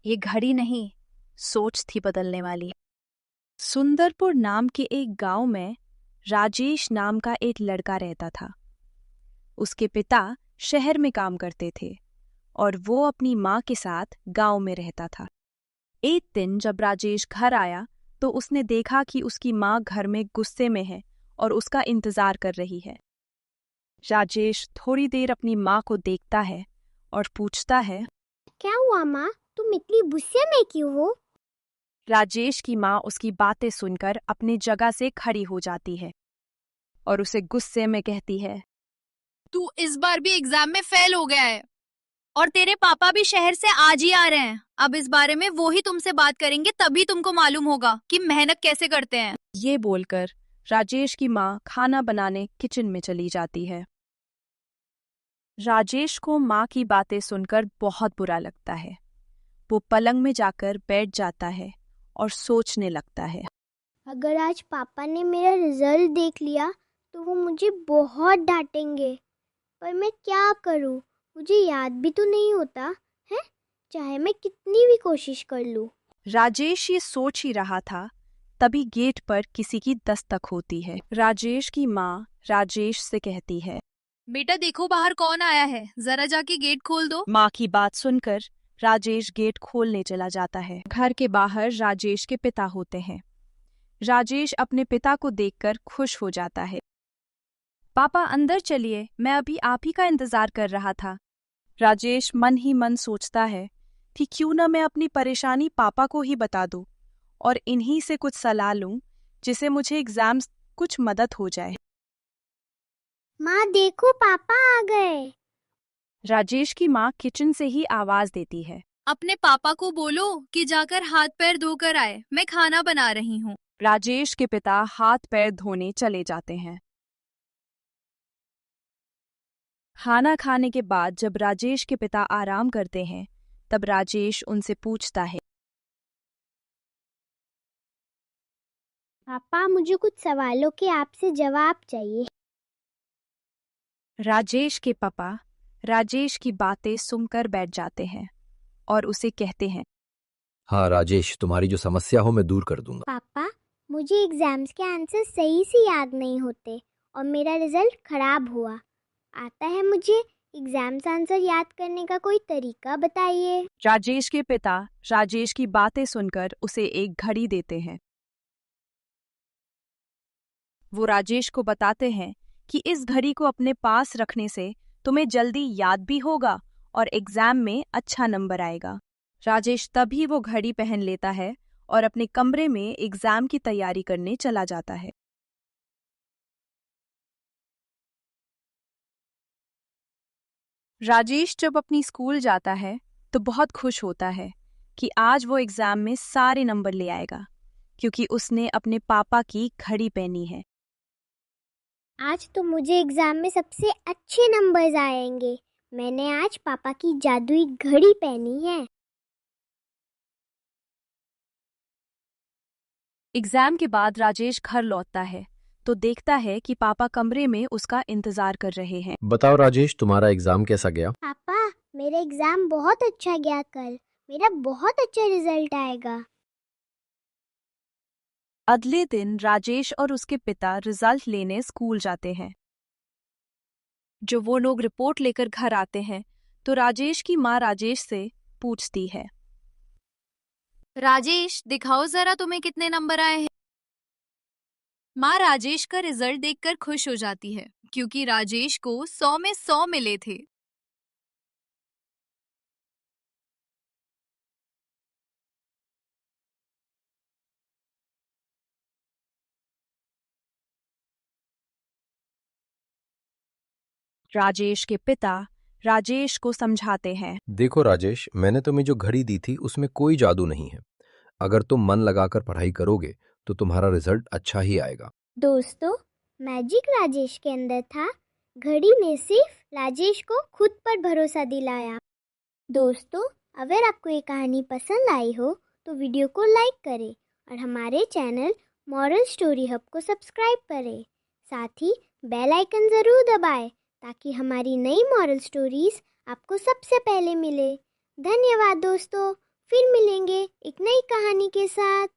ये घड़ी नहीं, सोच थी बदलने वाली। सुंदरपुर नाम के एक गांव में राजेश नाम का एक लड़का रहता था। उसके पिता शहर में काम करते थे और वो अपनी माँ के साथ गांव में रहता था। एक दिन जब राजेश घर आया तो उसने देखा कि उसकी माँ घर में गुस्से में है और उसका इंतजार कर रही है। राजेश थोड़ी देर अपनी माँ को देखता है और पूछता है, क्या हुआ माँ, तुम इतनी गुस्से में क्यों हो? राजेश की माँ उसकी बातें सुनकर अपनी जगह से खड़ी हो जाती है और उसे गुस्से में कहती है, तू इस बार भी एग्जाम में फेल हो गया है और तेरे पापा भी शहर से आज ही आ रहे हैं। अब इस बारे में वो ही तुमसे बात करेंगे, तभी तुमको मालूम होगा कि मेहनत कैसे करते हैं। ये बोलकर राजेश की माँ खाना बनाने किचन में चली जाती है। राजेश को माँ की बातें सुनकर बहुत बुरा लगता है। वो पलंग में जाकर बैठ जाता है और सोचने लगता है, अगर आज पापा ने मेरा रिजल्ट देख लिया तो वो मुझे बहुत डांटेंगे। पर मैं क्या करूं? मुझे याद भी तो नहीं होता है, चाहे मैं कितनी भी कोशिश कर लूं। राजेश ये सोच ही रहा था, तभी गेट पर किसी की दस्तक होती है। राजेश की माँ राजेश से कहती है, बेटा देखो बाहर कौन आया है, जरा जाके गेट खोल दो। माँ की बात सुनकर राजेश गेट खोलने चला जाता है। घर के बाहर राजेश के पिता होते हैं। राजेश अपने पिता को देखकर खुश हो जाता है। पापा अंदर चलिए, मैं अभी आप ही का इंतजार कर रहा था। राजेश मन ही मन सोचता है कि क्यों न मैं अपनी परेशानी पापा को ही बता दूं और इन्हीं से कुछ सलाह लूं, जिससे मुझे एग्जाम्स कुछ मदद हो जाए। माँ देखो पापा आ गए। राजेश की माँ किचन से ही आवाज देती है, अपने पापा को बोलो कि जाकर हाथ पैर धोकर आए, मैं खाना बना रही हूँ। राजेश के पिता हाथ पैर धोने चले जाते हैं। खाना खाने के बाद जब राजेश के पिता आराम करते हैं, तब राजेश उनसे पूछता है, पापा मुझे कुछ सवालों के आपसे जवाब चाहिए। राजेश के पापा राजेश की बातें सुनकर बैठ जाते हैं और उसे कहते हैं, हाँ राजेश, तुम्हारी जो समस्या हो मैं दूर कर दूंगा। पापा मुझे एग्जाम्स के आंसर सही से याद नहीं होते और मेरा रिजल्ट खराब हुआ। आता है मुझे एग्जाम्स आंसर याद करने का कोई तरीका बताइए। राजेश के पिता राजेश की बातें सुनकर उसे एक घड़ी देते हैं। वो राजेश को बताते हैं कि इस घड़ी को अपने पास रखने से तुम्हें जल्दी याद भी होगा और एग्जाम में अच्छा नंबर आएगा। राजेश तभी वो घड़ी पहन लेता है और अपने कमरे में एग्जाम की तैयारी करने चला जाता है। राजेश जब अपनी स्कूल जाता है तो बहुत खुश होता है कि आज वो एग्जाम में सारे नंबर ले आएगा, क्योंकि उसने अपने पापा की घड़ी पहनी है। आज तो मुझे एग्जाम में सबसे अच्छे नंबर्स आएंगे। मैंने आज पापा की जादुई घड़ी पहनी है। एग्जाम के बाद राजेश घर लौटता है तो देखता है कि पापा कमरे में उसका इंतजार कर रहे हैं। बताओ राजेश, तुम्हारा एग्जाम कैसा गया? पापा मेरा एग्जाम बहुत अच्छा गया कल। मेरा बहुत अच्छा रिजल्ट आएगा। अगले दिन राजेश और उसके पिता रिजल्ट लेने स्कूल जाते हैं। जो वो लोग रिपोर्ट लेकर घर आते हैं तो राजेश की माँ राजेश से पूछती है, राजेश दिखाओ जरा तुम्हें कितने नंबर आए हैं। माँ राजेश का रिजल्ट देखकर खुश हो जाती है, क्योंकि राजेश को 100 में 100 मिले थे। राजेश के पिता राजेश को समझाते हैं, देखो राजेश, मैंने तुम्हें जो घड़ी दी थी उसमें कोई जादू नहीं है। अगर तुम मन लगाकर पढ़ाई करोगे तो तुम्हारा रिजल्ट अच्छा ही आएगा। दोस्तों मैजिक राजेश के अंदर था। घड़ी ने सिर्फ राजेश को खुद पर भरोसा दिलाया। दोस्तों अगर आपको ये कहानी पसंद आई हो तो वीडियो को लाइक करें और हमारे चैनल मॉरल स्टोरी हब को सब्सक्राइब करें। साथ ही बेल आइकन ज़रूर दबाएं ताकि हमारी नई मॉरल स्टोरीज आपको सबसे पहले मिले। धन्यवाद दोस्तों। फिर मिलेंगे एक नई कहानी के साथ।